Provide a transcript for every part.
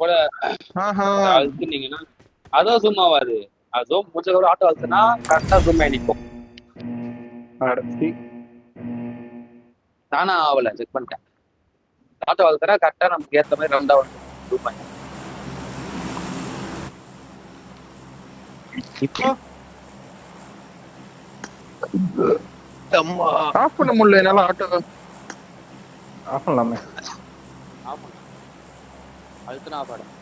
போல அழுத்துனீங்கன்னா அதான் ஜூம் ஆகாது. அது ஜூம் முடிச்ச ஆட்டோ அழுத்துனா கரெக்டா ஜூம் ஆகி நிற்கும். நானா ஆகல, செக் பண்ணிட்டேன். ஆட்டோ அழுத்துனா கரெக்டா நமக்கு ஏற்ற மாதிரி ரவுண்டா வந்து ஜூம் ஆகி. இப்போ ஆஃப் பண்ண முடியல என்னால ஆட்டோ. ஆஃப் பண்ணலாமே. ஆமா, அழுத்துனா ஆஃப் ஆடும்.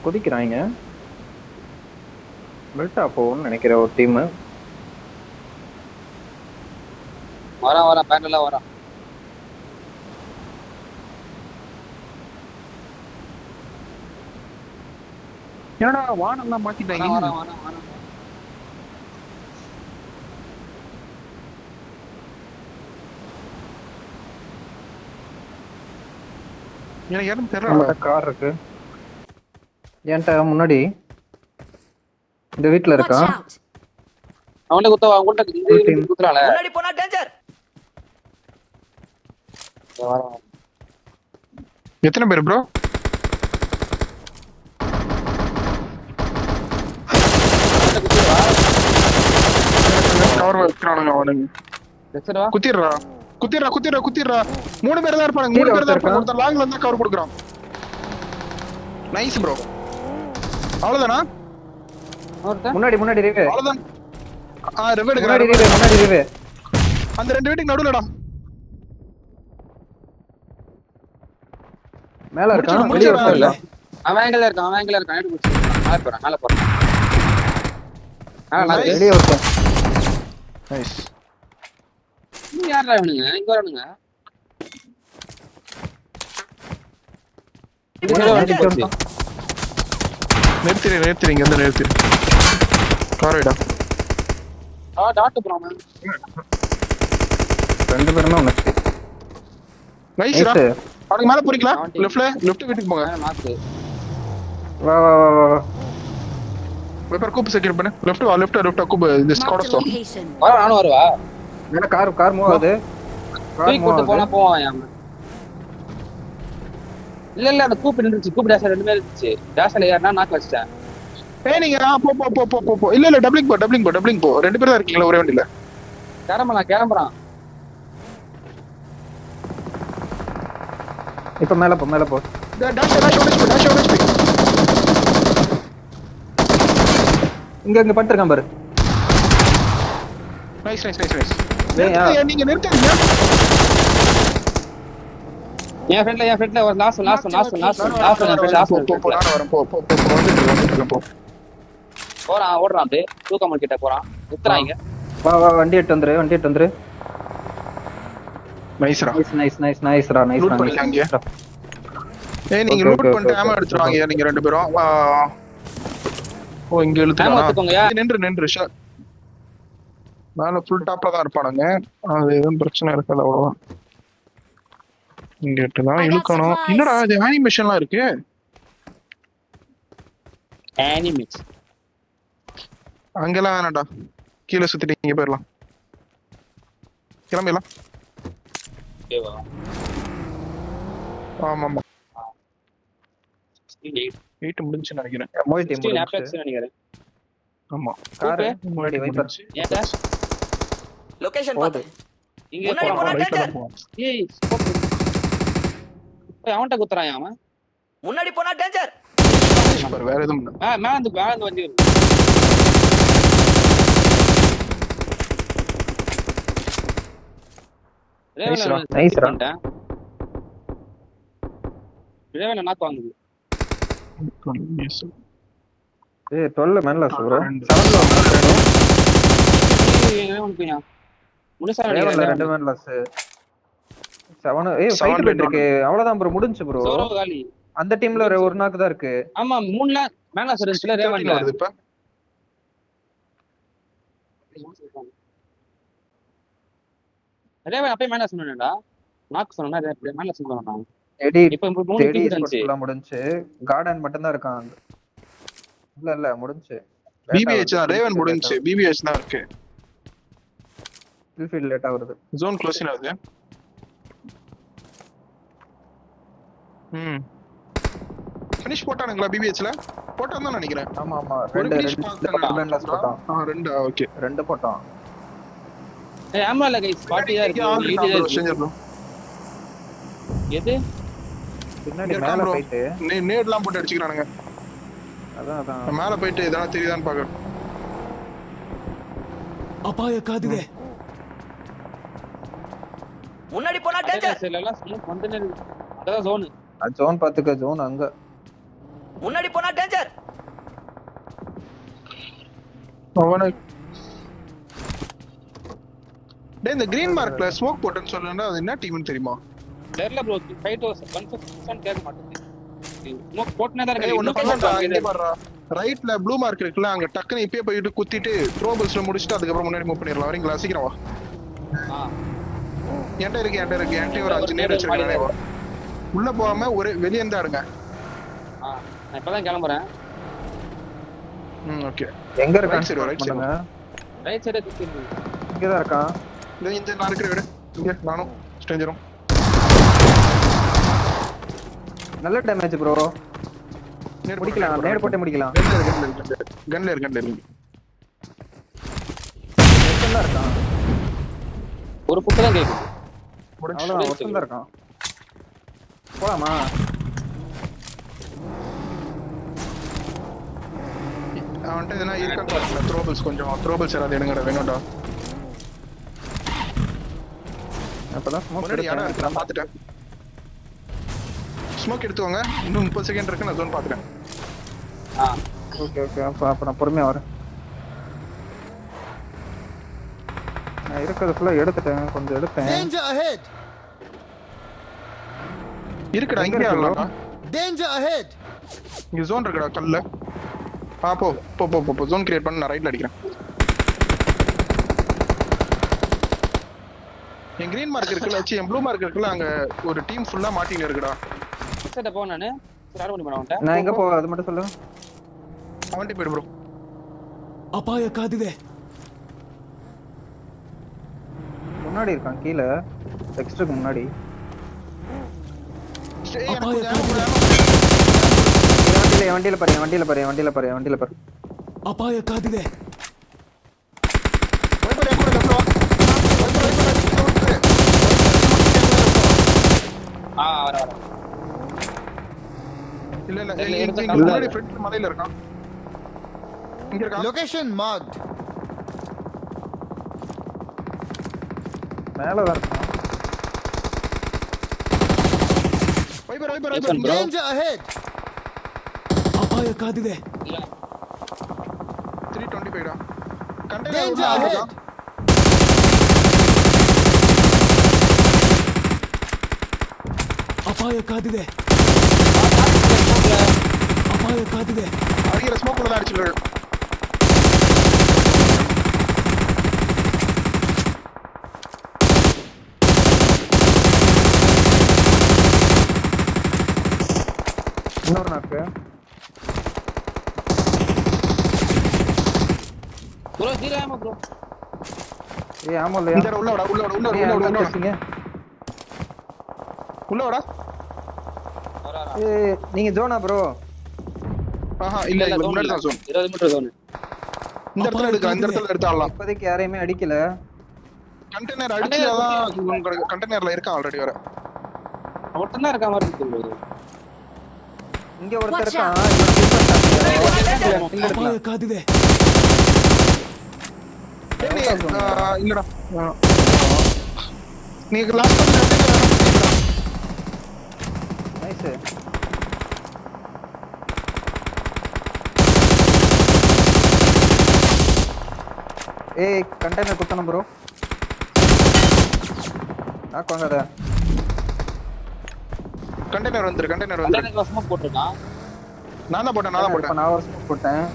குதிக்கிறாங்க. பெல்ட்டா போகும்னு நினைக்கிற ஒரு டீம். வரான் பேனல்லாம் வரான். என்னடா வானம் எல்லாம் மாத்திட்டாங்க. வரான். எனக்கு யாரும் தெரியல. கார் இருக்கு என்கிட்ட முன்னாடி இந்த வீட்டுல இருக்கான். அவன்கிட்ட குத்தவா? அவங்கள்ட்ட குத்துறாள. முன்னாடி போனா டேஞ்சர். எத்தனை பேர் ப்ரோ? கவர் வைக்கிறானுங்க அவனுங்க. குத்திடுறா. 3 பேர் தான் இருப்பானுங்க. 3 பேர் தான் இருப்பாங்க. ஒருத்தர் லாங்ல இருந்தா கவர் கொடுக்குறான். Nice bro. அவ்வளவுதானா? முன்னாடி ரிவே. அவ்வளவுதான். ரிவே முன்னாடி ரிவே. அந்த 2 வீட்டுக்கு நடுவுலடா. மேல இருக்கான். வெளிய வரல. அவன் ஆங்கிள்ல இருக்கான். எடுத்து போறான். மேல போறான். வெளிய வரல. நைஸ். நீ யாரா இவனுங்க? இங்க வரானுங்க. நிறுத்திடு இங்க வந்து நிறுத்திடு. காரைடா. டாட் போறான். 2 பேருமே ஒண்ணு. நைஸ்டா. அவனுக்கு மேல போறீங்களா? லெஃப்ட் வீட்டுக்கு போங்க. வா. பேப்பர் கூப் செக்யூர் பண்ணு. லெஃப்ட் கூப் இந்த ஸ்குவாட் ஸ்டாப். நானும் வருவா. மேல கார் மூவ் ஆகுது. போனா போவான். இல்ல அந்த கூப் நின்றுச்சு. கூப் டேஷ் ரெண்டுமே இருந்துச்சு. டேஷ்ல ஏறனா நாக்கு வச்சிட்டேன். நீங்க போ. இல்ல டப்ளிங் போ. 2 பேர் தான் இருக்கீங்களா ஒரே வண்டியில? கிளம்புறான். இப்ப மேல போ. டேஷ் இங்க படுத்துறான் பாரு. நைஸ். நீங்க நிறுத்துங்க. என் ஃப்ரெண்ட்ல ஒரு லாஸ்ட் போ. போறான், ஓடுறான். அப்படியே தூக்கமல் கிட்ட போறான். நிறுத்துறாங்க. வா வண்டி எடுத்து வந்துரு. நைஸ்ரா. நைஸ்ரா. லூட் பண்ணிட்டாங்க. நீங்க லூட் பண்ணிட்டு ஆமா எடுத்துறாங்க நீங்க 2 பேரும். இங்க இழுத்துறாங்க. நின்று ஷாட். மேல ஃபுல் டாப்ல தான் இருப்பானுங்க. அது எதுவும் பிரச்சனை இருக்காது அவ்வளவுதான். இங்க தான் இழுக்கணும். என்னடா இது அனிமேஷன்லாம் இருக்கு? அங்கெல்லாம் வேணாடா. கீழே சுத்திட்டு இங்க போயிடலாம். கிளம்பிடலாம். ஆமா 8 முடிஞ்சு நினைக்கிறேன். ஆமா கார் முன்னாடி வைப்பர். லொகேஷன் பாத்து. இங்க அவன்கிட்ட குத்துறான் அவன். முன்னாடி போனா டேஞ்சர். வேற எதுவும் மேல வண்டி நாக்கு வாங்குது. 12 மேல ப்ரோ. 2 மேல லாஸ். 7 ஃபைட் போயிட்டு இருக்கு. அவ்வளவுதான் ப்ரோ, முடிஞ்சு ப்ரோ. அந்த டீம்ல ஒரு நாக்கு தான் இருக்கு. ஆமா 3 மேல சர்வீஸ்ல ரேவன்ல வருது இப்ப. அதே அப்பயே மேல சொன்னேன்டா நாக்கு சொன்னா மேல சொன்னா எடி இப்ப 3 தேடி கில் இருந்துச்சு ஸ்போர்ட்ஸ்லாம் முடிஞ்சு கார்டன் மட்டும் தான் இருக்கான் இல்ல முடிஞ்சு பிபிஹெச் தான் ரேவன் முடிஞ்சு பிபிஹெச் தான் இருக்கு ஃபீல்ட் லேட்டா வருது ஜோன் க்ளோசிங் ஆகுது ஃபினிஷ் போட்டானுங்களா பிபிஹெச்ல போட்டான் தான் நினைக்கிறேன் ஆமா ஒரு finish போட்டான் ரெண்டு ஓகே 2 போட்டான் ஏய் ஆமா இல்ல गाइस 40 தான் இருக்கு செஞ்சர் ப்ரோ எது பின்னாடி மேல போயிட்டு நேட்லாம் போட்டு அடிச்சுக்கறானுங்க அதான் மேல போயிட்டு இதெல்லாம் தெரியுதான்னு பாக்க அபாய காதுவே முன்னாடி போனா டேஞ்சர் எல்லாம் ஸ்மோக் வந்துனே இருக்கு அதான் ஜோன் ஜோன் பாத்துக்க ஜோன் அங்க முன்னாடி போனா டேஞ்சர் அவன டேய் இந்த கிரீன் மார்க்ல ஸ்மோக் போட்டேன்னு சொல்றேன்டா அது என்ன டீம்னு தெரியுமா தெரியல ப்ரோ ஃபைட் 1% கேட்க மாட்டேங்குது ஸ்மோக் போட்னே தான் ஏய் ஒன்னு பண்ணடா இங்க இருக்கு பாருடா ரைட்ல ப்ளூ மார்க் இருக்குல அங்க டக்குனு இப்பே போயிட்டு குத்திட்டு த்ரோபல்ஸ்ல முடிச்சிட்டு அதுக்கு அப்புறம் முன்னாடி மூவ் பண்ணிரலாம் வரீங்களா சீக்கிரம் வா என்கிட்ட இருக்கு என்கிட்ட ஒரு 5 நேர் வச்சிருக்கேன் உள்ள போகாம ஒரு வெளிய இருந்து ஆடுங்க நான் இப்பதான் கிளம்புறேன் ஓகே எங்க இருக்கான் சரி ரைட் சைடு ரைட் சைடு திக்கு இங்க தான் இருக்கான் இந்த நான் இருக்கிற வீடு இங்க நானும் ஸ்ட்ரேஞ்சரும் நல்ல டேமேஜ் ப்ரோ முடிக்கலாம் நேர் போட்டு முடிக்கலாம் கன்ல இருக்கு எத்தனை இருக்கான் ஒரு புட்டு தான் கேக்குது அவ்வளவுதான் ஒருத்தன் தான் இருக்கான் போலாமா அவன்கிட்ட எதனா இருக்கான்னு பாருங்க த்ரோபல்ஸ் கொஞ்சம் த்ரோபல்ஸ் யாராவது எடுங்கடா வேணும்டா அப்பதான் ஸ்மோக் முன்னாடி யாரா இருக்கு நான் பாத்துட்டேன் ஸ்மோக் எடுத்துவாங்க இன்னும் 30 செகண்ட் இருக்கு நான் ஜோன் பாத்துட்டேன் ஓகே அப்ப நான் பொறுமையா வரேன் நான் இருக்கிறது ஃபுல்லா எடுத்துட்டேன் கொஞ்சம் எடுத்தேன் Danger ahead! இருக்குடா இங்க ஆடலாம் Danger ahead! இங்க ஜோன் இருக்குடா கல்ல போ ஜோன் கிரியேட் பண்ணி நான் ரைட்ல அடிக்கிறேன் என் கிரீன் மார்க் இருக்குல்ல என் ப்ளூ மார்க் இருக்குல்ல அங்க ஒரு டீம் ஃபுல்லா மாட்டிங்க இருக்குடா செட்ட போ நானு ஸ்டார்ட் பண்ணி போறேன் நான் எங்க போ அது மட்டும் சொல்லு அவன்கிட்ட போயிடு ப்ரோ அபாய காதுவே முன்னாடி இருக்கான் கீழே டெக்ஸ்டுக்கு முன்னாடி வண்டியில பாரு அபாய காதுவே வர இல்ல முன்னாடி ஃப்ரண்ட் மலையில இருக்கான் இங்க இருக்கான் Location marked. மேல தான் இருக்கான் வைபர் Danger ahead! அபாய காதுவே 325 டா Danger ahead! அபாய காதுவே அபாய காதுவே அடிக்கிற ஸ்மோக்ல தான் அடிச்சிருக்காரு இன்னொரு நாக்கு ப்ரோ ஜீரோ ஆமா ப்ரோ ஏய் ஆமா இல்லையா இந்த உள்ள வாடா ஏய் நீங்க ஜோனா ப்ரோ ஆஹா இல்ல முன்னாடி தான் ஜோன் 20 மீட்டர் ஜோன் இந்த இடத்துல எடுத்தாலாம் இப்போதைக்கு யாரையுமே அடிக்கல கண்டெய்னர் அடிச்சாதான் கண்டெய்னர்ல இருக்கான் ஆல்ரெடி வர ஒருத்தன் தான் இருக்க மாதிரி இருக்கு ப்ரோ இங்க ஒருத்தர் இருக்கான் அபாய காதுவே இல்லடா நீங்க லாஸ்ட் நைஸ் ஏய் கண்டெய்னர் குத்தணும் ப்ரோ வாங்கடா கண்டெய்னர் வந்துரு கண்டெய்னர் ஸ்மோக் போட்டுட்டான் நான் தான் போட்டேன் நான் ஒரு ஸ்மோக் போட்டேன்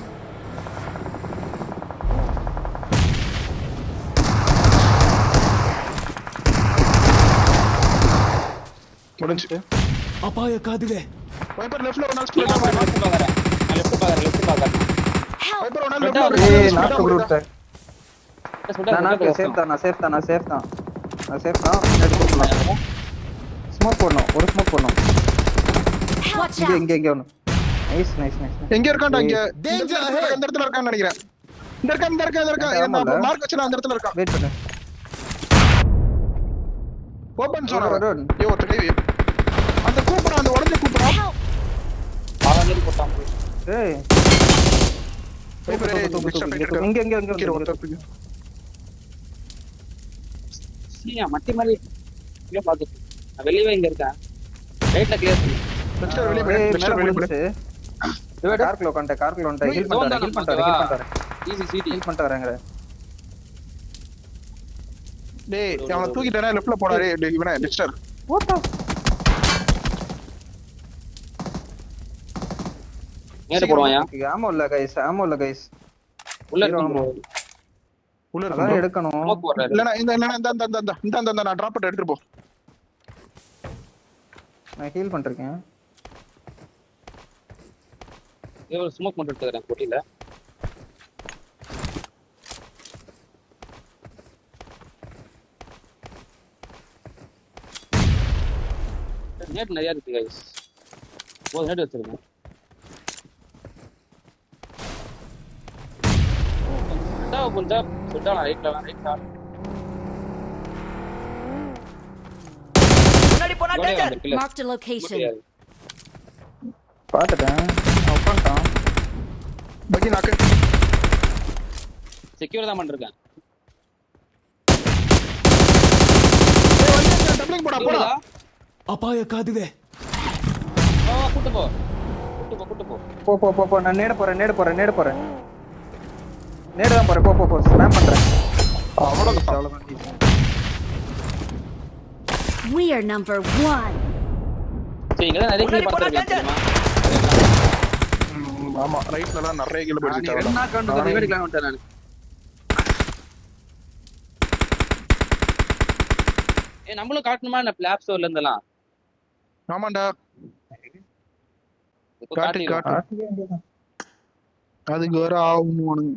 முடிஞ்சு. ಅಪಾಯ ಕಾದಿದೆ. வைப்பர் லெஃப்ட்ல ஒரு நாள் நான் ஸ்ப்ளிட் ஆகும். left பாக்குறேன். நான் left பாக்குறேன். வைப்பர் ஒரு நாள் Split லெஃப்ட்ல ஆகுது. ஏய் நாக்கு ப்ரோ நான் சேஃப் தான் நான் சேஃப் தான் முன்னாடி போகலாம். ஸ்மோக் போடணும் ஒரு ஸ்மோக் போடணும். Watch இங்க out! இங்க இங்க ஒன்னு. நைஸ். எங்க இருக்கான்டா இங்க? Danger இந்த இடத்துல இருக்கான்னு நினைக்கிறேன். இந்த இருக்கா. ஆமால. மார்க் வச்சல அந்த இடத்துல இருக்கான். வெயிட் பண்ணு. ஓபன் சொன்னா. Road. ஐயோ டேய். அந்த கூப்பரா அந்த உடைஞ்ச கூப்பரா. Help! பாவம் போட்டான். ஏய் வைப்பர் இங்க கீழ ஒருத்தர். சீயா மட்டி மாதிரி இங்க பாத்துட்டு. நான் வெளியவே இங்க இருக்கேன். ரைட்ல கிளியர் பண்ணு. நெக்ஸ்ட் வெளிய போய் ஏய் நெக்ஸ்ட் மேல வெளிய போய். முடிச்சு. கார்க்குள்ள உட்கார்ந்து ஹீல் பண்றாரு. ஈஸி சிடி. ஹீல் பண்றாருங்கற. டேய் அவன தூக்கிட்டேனா லெஃப்ட்ல போடா டேய் இவனே நெக்ஸ்டர். நேரா போடுவாயா? ஆமோ இல்ல கைஸ். உள்ள இருக்கு. உள்ள அதான் இருக்கு. எடுக்கணும். ஸ்மோக் போடுறாரு. இல்லனா இந்த நான் டிராப் பண்ணி எடுத்துட்டு போ. நான் ஹீல் பண்றேன். ஏதோ ஸ்மோக் மட்டும் எடுத்துக்கறேன் கொட்டில. நேட் நிறைய இருக்கு गाइस. ஒரு நேட் வச்சிருக்கேன். புண்டா ரைட்ல முன்னாடி போனா டேஞ்சர். Marked a location. பாத்துட்டேன். உட்கார்ந்தான். பக்கி நாக்கு. செக்யூர் தான் பண்ணிருக்கேன். ஏய் வந்து டப்ளிங் போடா. ಅಪಾಯ ಕಾದಿದೆ. கூட்டு போ. போ நான் நேட போறேன். நேட தான் போறேன். போ ஸ்பேம் பண்றேன். அவ்வளவுதான். We are number 1. சரி இங்க நிறைய முன்னாடி கில் போனா பார்த்திருக்கேன் தெரியுமா? ஆமா ரைட்லலாம் நிறைய கிலோ நீ போயிடுச்சு. ரெண்டு நாள் கவுண்ட் ரிவைட் கிளான் வந்துட்டேன் நான். நம்மளும் காட்டணுமா என்ன பிளாப் ஸ்டோர்ல இருந்தலாம்? ஆமாண்டா. காட்டி காட்டு. அதுக்கு வேற ஆகும் உனக்கு.